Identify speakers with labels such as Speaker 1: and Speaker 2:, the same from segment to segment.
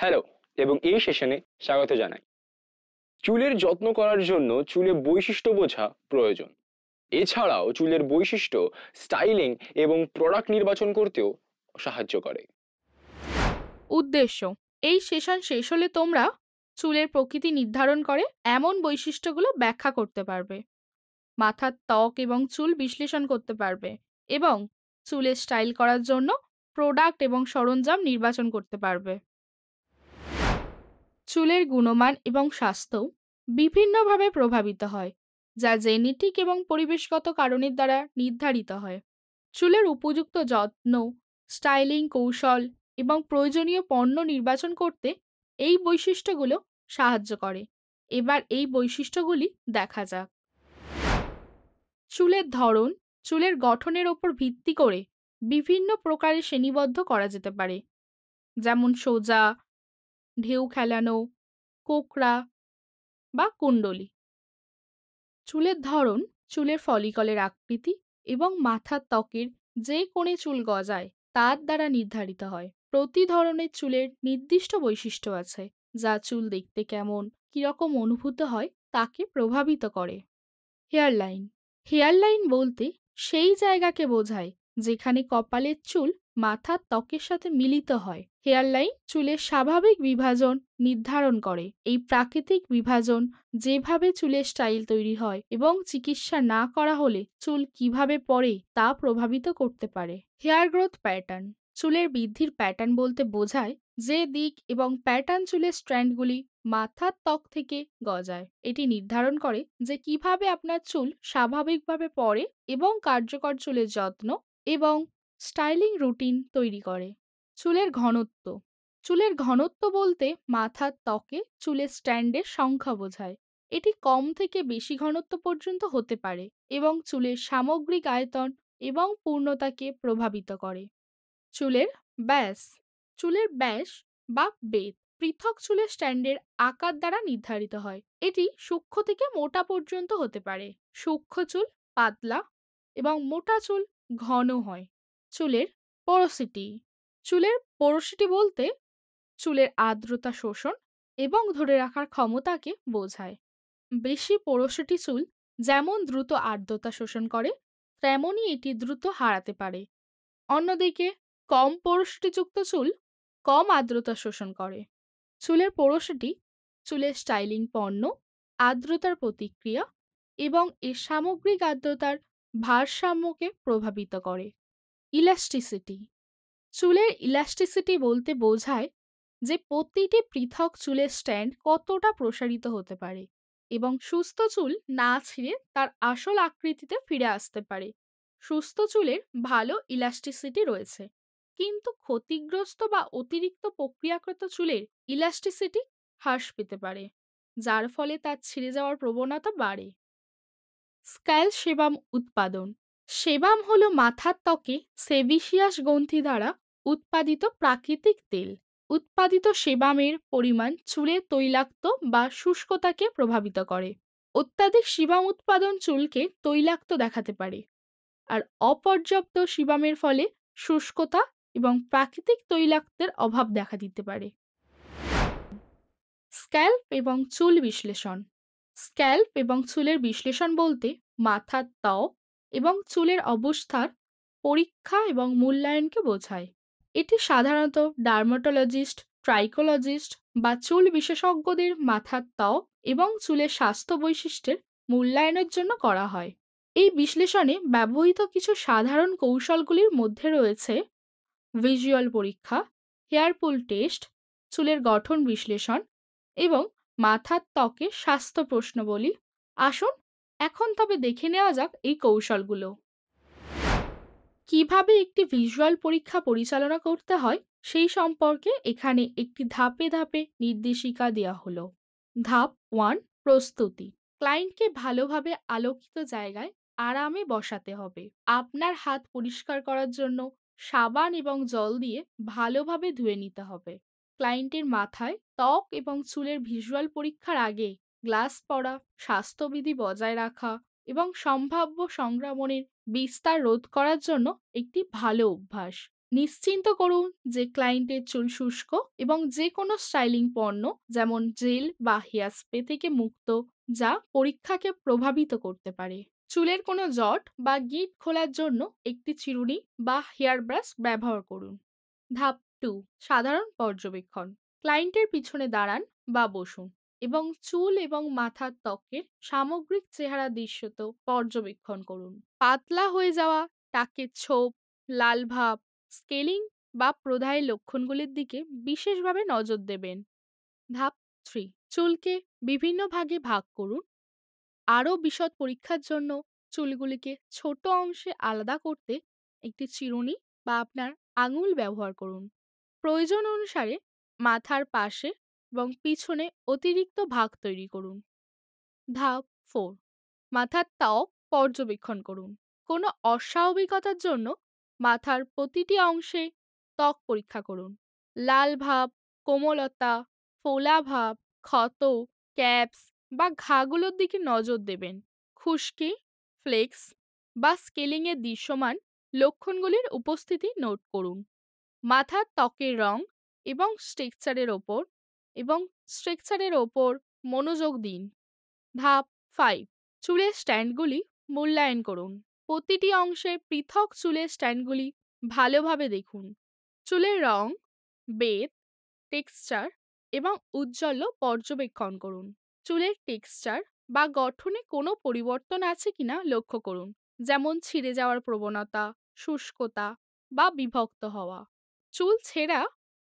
Speaker 1: Hello, এবং এই সেশনে স্বাগত জানাই। চুলের যত্ন করার জন্য চুলে বৈশিষ্ট্য বোঝা প্রয়োজন। এছাড়াও চুলের বৈশিষ্ট্য স্টাইলিং এবং প্রোডাক্ট নির্বাচন করতেও সাহায্য করে।
Speaker 2: উদ্দেশ্য, এই সেশন শেষ হলে তোমরা চুলের প্রকৃতি নির্ধারণ করে এমন বৈশিষ্ট্যগুলো ব্যাখ্যা করতে পারবে, মাথার ত্বক এবং চুল বিশ্লেষণ করতে পারবে এবং চুলের স্টাইল করার জন্য প্রোডাক্ট এবং সরঞ্জাম নির্বাচন করতে পারবে। চুলের গুণমান এবং স্বাস্থ্য বিভিন্নভাবে প্রভাবিত হয়, যা জেনেটিক এবং পরিবেশগত কারণের দ্বারা নির্ধারিত হয়। চুলের উপযুক্ত যত্ন, স্টাইলিং কৌশল এবং প্রয়োজনীয় পণ্য নির্বাচন করতে এই বৈশিষ্ট্যগুলো সাহায্য করে। এবার এই বৈশিষ্ট্যগুলি দেখা যাক। চুলের ধরন চুলের গঠনের ওপর ভিত্তি করে বিভিন্ন প্রকারে শ্রেণীবদ্ধ করা যেতে পারে, যেমন সোজা, ঢেউ খেলানো, কোকড়া বা কুণ্ডলী। চুলের ধরন চুলের ফলিকলের আকৃতি এবং মাথার ত্বকের যে কোণে চুল গজায় তার দ্বারা নির্ধারিত হয়। প্রতি ধরনের চুলের নির্দিষ্ট বৈশিষ্ট্য আছে, যা চুল দেখতে কেমন, কিরকম অনুভূত হয় তাকে প্রভাবিত করে। হেয়ারলাইন হেয়ারলাইন বলতে সেই জায়গাকে বোঝায় যেখানে কপালের চুল মাথার ত্বকের সাথে মিলিত হয়। হেয়ারলাইন চুলের স্বাভাবিক বিভাজন নির্ধারণ করে। এই প্রাকৃতিক বিভাজন যেভাবে চুলের স্টাইল তৈরি হয় এবং চিকিৎসা না করা হলে চুল কিভাবে পড়ে তা প্রভাবিত করতে পারে। হেয়ার গ্রোথ প্যাটার্ন চুলের বৃদ্ধির প্যাটার্ন বলতে বোঝায় যে দিক এবং প্যাটার্ন চুলের স্ট্র্যান্ডগুলি মাথার ত্বক থেকে গজায়। এটি নির্ধারণ করে যে কিভাবে আপনার চুল স্বাভাবিকভাবে পড়ে এবং কার্যকর চুলের যত্ন এবং স্টাইলিং রুটিন তৈরি করে। চুলের ঘনত্ব চুলের ঘনত্ব বলতে মাথার ত্বকে চুলের স্ট্যান্ডের সংখ্যা বোঝায়। এটি কম থেকে বেশি ঘনত্ব পর্যন্ত হতে পারে এবং চুলের সামগ্রিক আয়তন এবং পূর্ণতাকে প্রভাবিত করে। চুলের ব্যাস চুলের ব্যাস বা বেধ পৃথক চুলের স্ট্যান্ডের আকার দ্বারা নির্ধারিত হয়। এটি সূক্ষ্ম থেকে মোটা পর্যন্ত হতে পারে। সূক্ষ্ম চুল পাতলা এবং মোটা চুল ঘন হয়। চুলের পোরোসিটি চুলের পোরোসিটি বলতে চুলের আর্দ্রতা শোষণ এবং ধরে রাখার ক্ষমতাকে বোঝায়। বেশি পোরোসিটি চুল যেমন দ্রুত আর্দ্রতা শোষণ করে, তেমনই এটি দ্রুত হারাতে পারে। অন্যদিকে কম পোরোসিটিযুক্ত চুল কম আর্দ্রতা শোষণ করে। চুলের পোরোসিটি চুলের স্টাইলিং পণ্য, আর্দ্রতার প্রতিক্রিয়া এবং এর সামগ্রিক আর্দ্রতার ভারসাম্যকে প্রভাবিত করে। ইলাস্টিসিটি চুলের ইলাস্টিসিটি বলতে বোঝায় যে প্রতিটি পৃথক চুলের স্ট্যান্ড কতটা প্রসারিত হতে পারে এবং সুস্থ চুল না ছিঁড়ে তার আসল আকৃতিতে ফিরে আসতে পারে। সুস্থ চুলের ভালো ইলাস্টিসিটি রয়েছে, কিন্তু ক্ষতিগ্রস্ত বা অতিরিক্ত প্রক্রিয়াকৃত চুলের ইলাস্টিসিটি হ্রাস পেতে পারে, যার ফলে তার ছিঁড়ে যাওয়ার প্রবণতা বাড়ে। স্ক্যাল সেবাম উৎপাদন সেবাম হলো মাথার ত্বকে সেবিসিয়াস গ্রন্থি দ্বারা উৎপাদিত প্রাকৃতিক তেল। উৎপাদিত সেবামের পরিমাণ চুলের তৈলাক্ত বা শুষ্কতাকে প্রভাবিত করে। অত্যাধিক সেবাম উৎপাদন চুলকে তৈলাক্ত দেখাতে পারে, আর অপর্যাপ্ত সেবামের ফলে শুষ্কতা এবং প্রাকৃতিক তৈলাক্তের অভাব দেখা দিতে পারে। স্ক্যাল্প এবং চুল বিশ্লেষণ স্ক্যাল্প এবং চুলের বিশ্লেষণ বলতে মাথার ত্বক এবং চুলের অবস্থার পরীক্ষা এবং মূল্যায়নকে বোঝায়। এটি সাধারণত ডার্মাটোলজিস্ট, ট্রাইকোলজিস্ট বা চুল বিশেষজ্ঞদের মাথার ত্বক এবং চুলের স্বাস্থ্য বৈশিষ্ট্যের মূল্যায়নের জন্য করা হয়। এই বিশ্লেষণে ব্যবহৃত কিছু সাধারণ কৌশলগুলির মধ্যে রয়েছে ভিজুয়াল পরীক্ষা, হেয়ার পুল টেস্ট, চুলের গঠন বিশ্লেষণ এবং মাথার ত্বকের স্বাস্থ্য প্রশ্নবলী। আসুন এখন তবে দেখে নেওয়া যাক এই কৌশলগুলো। কিভাবে একটি ভিজুয়াল পরীক্ষা পরিচালনা করতে হয় সেই সম্পর্কে এখানে একটি ধাপে ধাপে নির্দেশিকা দেওয়া হলো। ধাপ 1, প্রস্তুতি। ক্লায়েন্টকে ভালোভাবে আলোকিত জায়গায় আরামে বসাতে হবে। আপনার হাত পরিষ্কার করার জন্য সাবান এবং জল দিয়ে ভালোভাবে ধুয়ে নিতে হবে। ক্লায়েন্টের মাথায় ত্বক এবং চুলের ভিজুয়াল পরীক্ষার আগে গ্লাস পরা, স্বাস্থ্যবিধি বজায় রাখা এবং সম্ভাব্য সংক্রমণের বিস্তার রোধ করার জন্য একটি ভালো অভ্যাস। নিশ্চিন্ত করুন যে ক্লায়েন্টের চুল শুষ্ক এবং যে কোনো স্টাইলিং পণ্য যেমন জেল বা হেয়ার স্প্রে থেকে মুক্ত, যা পরীক্ষাকে প্রভাবিত করতে পারে। চুলের কোনো জট বা গিঁট খোলার জন্য একটি চিরুনি বা হেয়ার ব্রাশ ব্যবহার করুন। ধাপ 2, সাধারণ পর্যবেক্ষণ। ক্লায়েন্টের পিছনে দাঁড়ান বা বসুন এবং চুল এবং মাথার ত্বকের সামগ্রিক চেহারা দৃশ্যত পর্যবেক্ষণ করুন। পাতলা হয়ে যাওয়া, টাকের ছোপ, লাল ভাব, স্কেলিং বা প্রদাহের লক্ষণগুলির দিকে বিশেষভাবে নজর দেবেন। ধাপ 3, চুলকে বিভিন্ন ভাগে ভাগ করুন। আরও বিশদ পরীক্ষার জন্য চুলগুলিকে ছোট অংশে আলাদা করতে একটি চিরুনি বা আপনার আঙুল ব্যবহার করুন। প্রয়োজন অনুসারে মাথার পাশে এবং পিছনে অতিরিক্ত ভাগ তৈরি করুন। ধাপ 4, মাথার ত্বক পর্যবেক্ষণ করুন। কোনো অস্বাভাবিকতার জন্য মাথার প্রতিটি অংশে ত্বক পরীক্ষা করুন। লাল ভাব, কোমলতা, ফোলা ভাব, ক্ষত, ক্যাপস বা ঘাগুলোর দিকে নজর দেবেন। খুশকি, ফ্লেক্স বা স্কেলিংয়ের দৃশ্যমান লক্ষণগুলির উপস্থিতি নোট করুন। মাথার ত্বকের রং এবং স্ট্রাকচারের ওপর মনোযোগ দিন। ধাপ 5, চুলের স্ট্যান্ডগুলি মূল্যায়ন করুন। প্রতিটি অংশের পৃথক চুলের স্ট্যান্ডগুলি ভালোভাবে দেখুন। চুলের রং, বেধ, টেক্সচার এবং উজ্জ্বল্য পর্যবেক্ষণ করুন। চুলের টেক্সচার বা গঠনে কোনো পরিবর্তন আছে কিনা লক্ষ্য করুন, যেমন ছিঁড়ে যাওয়ার প্রবণতা, শুষ্কতা বা বিভক্ত হওয়া। চুল ছেঁড়া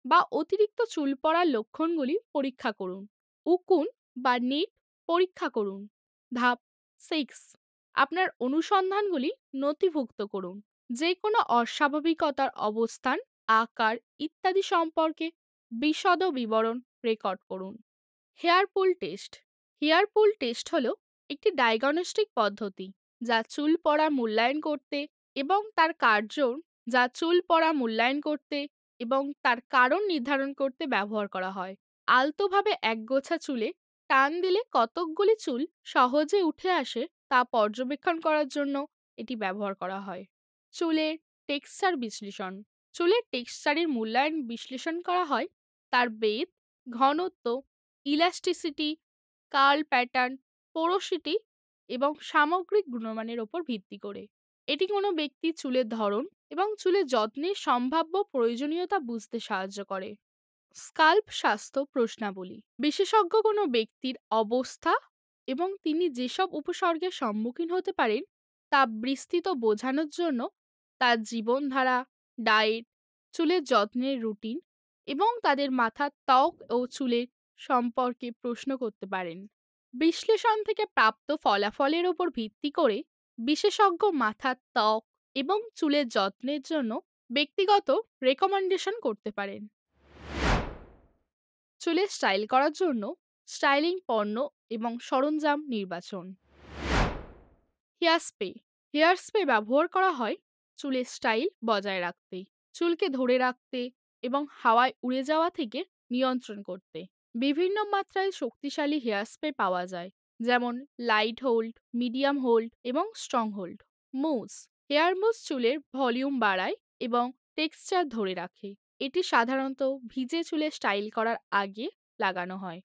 Speaker 2: বা অতিরিক্ত চুল পড়ার লক্ষণগুলি পরীক্ষা করুন। উকুন বা নিট পরীক্ষা করুন। ধাপ 6, আপনার অনুসন্ধানগুলি নথিভুক্ত করুন। যে কোনো অস্বাভাবিকতার অবস্থান, আকার ইত্যাদি সম্পর্কে বিশদ বিবরণ রেকর্ড করুন। Hair pull test. Hair pull test হলো একটি ডায়াগনস্টিক পদ্ধতি যা চুল পড়া মূল্যায়ন করতে এবং তার কার্য যা চুল পড়া মূল্যায়ন করতে এবং তার কারণ নির্ধারণ করতে ব্যবহার করা হয়। আলতোভাবে একগোছা চুলে টান দিলে কতকগুলি চুল সহজে উঠে আসে তা পর্যবেক্ষণ করার জন্য এটি ব্যবহার করা হয়। চুলের টেক্সচার বিশ্লেষণ। চুলের টেক্সচারের মূল্যায়ন বিশ্লেষণ করা হয় তার বেধ, ঘনত্ব, ইলাস্টিসিটি, কার্ল প্যাটার্ন, পোরোসিটি এবং সামগ্রিক গুণমানের ওপর ভিত্তি করে। এটি কোনো ব্যক্তির চুলের ধরন এবং চুলের যত্নের সম্ভাব্য প্রয়োজনীয়তা বুঝতে সাহায্য করে। স্কাল্প স্বাস্থ্য প্রশ্নাবলী। বিশেষজ্ঞ কোনো ব্যক্তির অবস্থা এবং তিনি যেসব উপসর্গের সম্মুখীন হতে পারেন তা বিস্তৃত বোঝানোর জন্য তার জীবনধারা, ডায়েট, চুলের যত্নের রুটিন এবং তাদের মাথার ত্বক ও চুলের সম্পর্কে প্রশ্ন করতে পারেন। বিশ্লেষণ থেকে প্রাপ্ত ফলাফলের উপর ভিত্তি করে বিশেষজ্ঞ মাথার ত্বক এবং চুলের যত্নের জন্য ব্যক্তিগত রেকমেন্ডেশন করতে পারেন। চুলের স্টাইল করার জন্য স্টাইলিং পণ্য এবং সরঞ্জাম নির্বাচন। Hair spray. হেয়ার স্প্রে ব্যবহার করা হয় চুলের স্টাইল বজায় রাখতে, চুলকে ধরে রাখতে এবং হাওয়ায় উড়ে যাওয়া থেকে নিয়ন্ত্রণ করতে। বিভিন্ন মাত্রায় শক্তিশালী হেয়ার স্প্রে পাওয়া যায়, যেমন লাইট হোল্ড, মিডিয়াম হোল্ড এবং স্ট্রং হোল্ড। মুস। হেয়ার মুস চুলের ভলিউম বাড়ায় এবং টেক্সচার ধরে রাখে। এটি সাধারণত ভিজে চুলে স্টাইল করার আগে লাগানো হয়,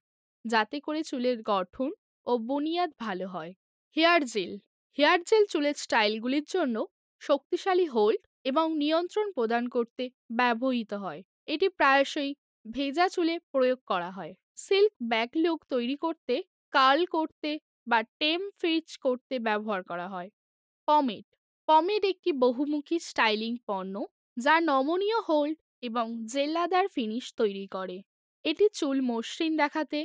Speaker 2: যাতে করে চুলের গঠন ও বুনিয়াদ ভালো হয়। Hair gel. হেয়ার জেল চুলের স্টাইলগুলির জন্য শক্তিশালী হোল্ড এবং নিয়ন্ত্রণ প্রদান করতে ব্যবহৃত হয়। এটি প্রায়শই ভেজা চুলে প্রয়োগ করা হয়। সিল্ক ব্যাক লুক তৈরি করতে, কার্ল করতে বা টেম ফ্রিজ করতে ব্যবহার করা হয়। পমেড। পমেড একটি বহুমুখী স্টাইলিং পণ্য যা নমনীয় হোল্ড এবং জেল্লাদার ফিনিশ তৈরি করে। এটি চুল মসৃণ দেখাতে,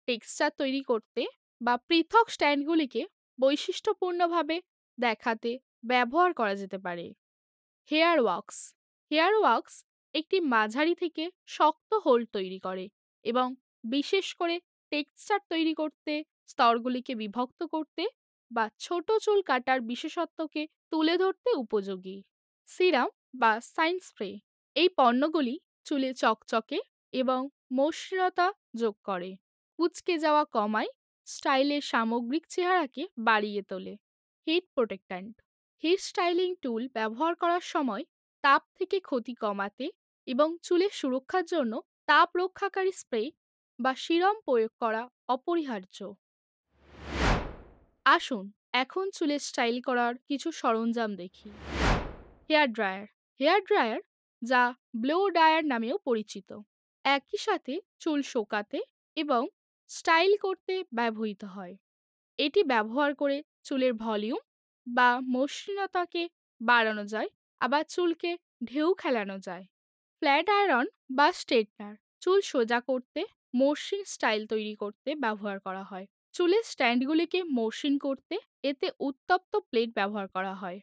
Speaker 2: টেক্সচার তৈরি করতে বা পৃথক স্ট্যান্ডগুলিকে বৈশিষ্ট্যপূর্ণভাবে দেখাতে ব্যবহার করা যেতে পারে। Hair wax. হেয়ার ওয়াক্স একটি মাঝারি থেকে শক্ত হোল্ড তৈরি করে এবং বিশেষ করে টেক্সচার তৈরি করতে, স্তরগুলিকে বিভক্ত করতে বা ছোট চুল কাটার বিশেষত্বকে তুলে ধরতে উপযোগী। সিরাম বা সাইন স্প্রে। এই পণ্যগুলি চুলে চকচকে এবং মসৃণতা যোগ করে, কুঁচকে যাওয়া কমায়, স্টাইলের সামগ্রিক চেহারাকে বাড়িয়ে তোলে। হিট প্রোটেক্ট্যান্ট। হেয়ার স্টাইলিং টুল ব্যবহার করার সময় তাপ থেকে ক্ষতি কমাতে এবং চুলের সুরক্ষার জন্য তাপ রক্ষাকারী স্প্রে বা সিরাম প্রয়োগ করা অপরিহার্য। আসুন এখন চুলের স্টাইল করার কিছু সরঞ্জাম দেখি। Hair dryer. হেয়ার ড্রায়ার, যা ব্লো ড্রায়ার নামেও পরিচিত, একই সাথে চুল শোকাতে এবং স্টাইল করতে ব্যবহৃত হয়। এটি ব্যবহার করে চুলের ভলিউম বা মসৃণতাকে বাড়ানো যায়, আবার চুলকে ঢেউ খেলানো যায়। ফ্ল্যাট আয়রন বা স্ট্রেটনার চুল সোজা করতে, মসৃণ স্টাইল তৈরি করতে ব্যবহার করা হয়। চুলের স্ট্যান্ডগুলিকে মসৃণ করতে এতে উত্তপ্ত প্লেট ব্যবহার করা হয়।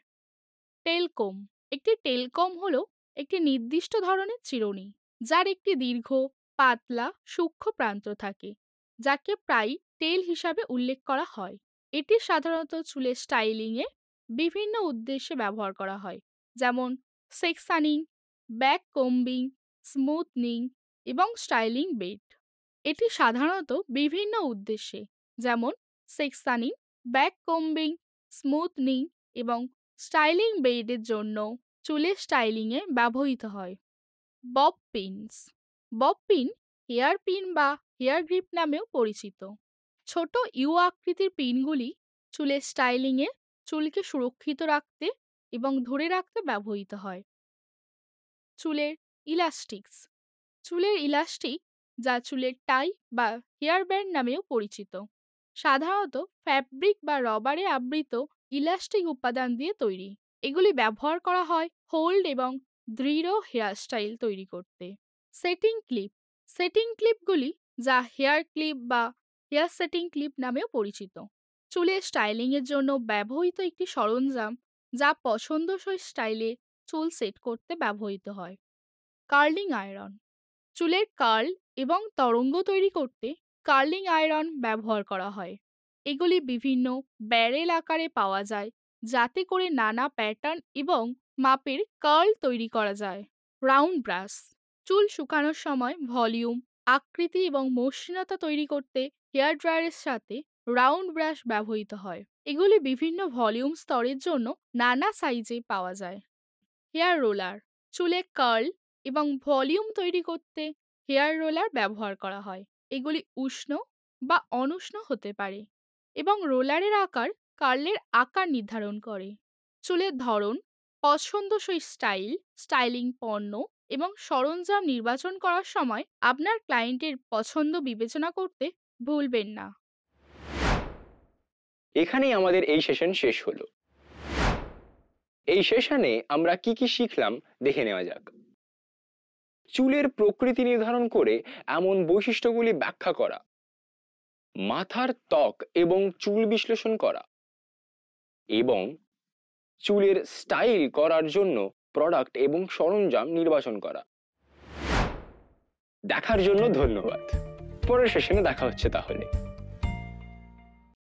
Speaker 2: টেলকোম। একটি টেলকম হলো একটি নির্দিষ্ট ধরনের চিরুনি, যার একটি দীর্ঘ, পাতলা, সূক্ষ্ম প্রান্ত থাকে, যাকে প্রায়ই টেল হিসাবে উল্লেখ করা হয়। এটি সাধারণত চুলের স্টাইলিংয়ে বিভিন্ন উদ্দেশ্যে ব্যবহার করা হয়, যেমন সেকশনিং, ব্যাক কোম্বিং, স্মুথনিং এবং স্টাইলিং বেড। এটি সাধারণত বিভিন্ন উদ্দেশ্যে, যেমন সেকশনিং, ব্যাক কোম্বিং, স্মুথনিং এবং স্টাইলিং বেডের জন্য চুলের স্টাইলিংয়ে ব্যবহৃত হয়। Bob pins. Bob pin hair pin বা হেয়ার গ্রিপ নামেও পরিচিত। ছোট ইউ আকৃতির পিনগুলি চুলের স্টাইলিংয়ে চুলকে সুরক্ষিত রাখতে এবং ধরে রাখতে ব্যবহৃত হয়। চুলের ইলাস্টিক্স। চুলের ইলাস্টিক, যা চুলের টাই বা হেয়ার ব্যান্ড নামেও পরিচিত, সাধারণত ফ্যাব্রিক বা রবারে আবৃত ইলাস্টিক উপাদান দিয়ে তৈরি। এগুলি ব্যবহার করা হয় হোল্ড এবং দৃঢ় হেয়ার স্টাইল তৈরি করতে। Setting clip. সেটিং ক্লিপগুলি, যা হেয়ার ক্লিপ বা হেয়ার সেটিং ক্লিপ নামেও পরিচিত, চুলের স্টাইলিংয়ের জন্য ব্যবহৃত একটি সরঞ্জাম, যা পছন্দসই স্টাইলে চুল সেট করতে ব্যবহৃত হয়। Curling iron. চুলের কার্ল এবং তরঙ্গ তৈরি করতে কার্লিং আয়রন ব্যবহার করা হয়। এগুলি বিভিন্ন ব্যারেল আকারে পাওয়া যায়, যাতে করে নানা প্যাটার্ন এবং মাপের কার্ল তৈরি করা যায়। Round brush. চুল শুকানোর সময় ভলিউম, আকৃতি এবং মসৃণতা তৈরি করতে হেয়ার ড্রায়ারের সাথে রাউন্ড ব্রাশ ব্যবহৃত হয়। এগুলি বিভিন্ন ভলিউম স্তরের জন্য নানা সাইজে পাওয়া যায়। Hair roller. চুলে কার্ল এবং ভলিউম তৈরি করতে হেয়ার রোলার ব্যবহার করা হয়। এগুলি উষ্ণ বা অনুষ্ণ হতে পারে এবং রোলারের আকার কার্লের আকার নির্ধারণ করে। চুলের ধরন, পছন্দসই স্টাইল, স্টাইলিং পণ্য এবং সরঞ্জাম নির্বাচন করার সময় আপনার ক্লায়েন্টের পছন্দ বিবেচনা করতে ভুলবেন না।
Speaker 1: এখানেই আমাদের এই সেশন শেষ হলো। এই সেশনে আমরা কি কি শিখলাম দেখে নেওয়া যাক। চুলের প্রকৃতি নির্ধারণ করে এমন বৈশিষ্ট্যগুলি ব্যাখ্যা করা, মাথার ত্বক এবং চুল বিশ্লেষণ করা, এবং চুলের স্টাইল করার জন্য প্রোডাক্ট এবং সরঞ্জাম নির্বাচন করা। দেখার জন্য ধন্যবাদ। পরের সেশনে দেখা হচ্ছে তাহলে।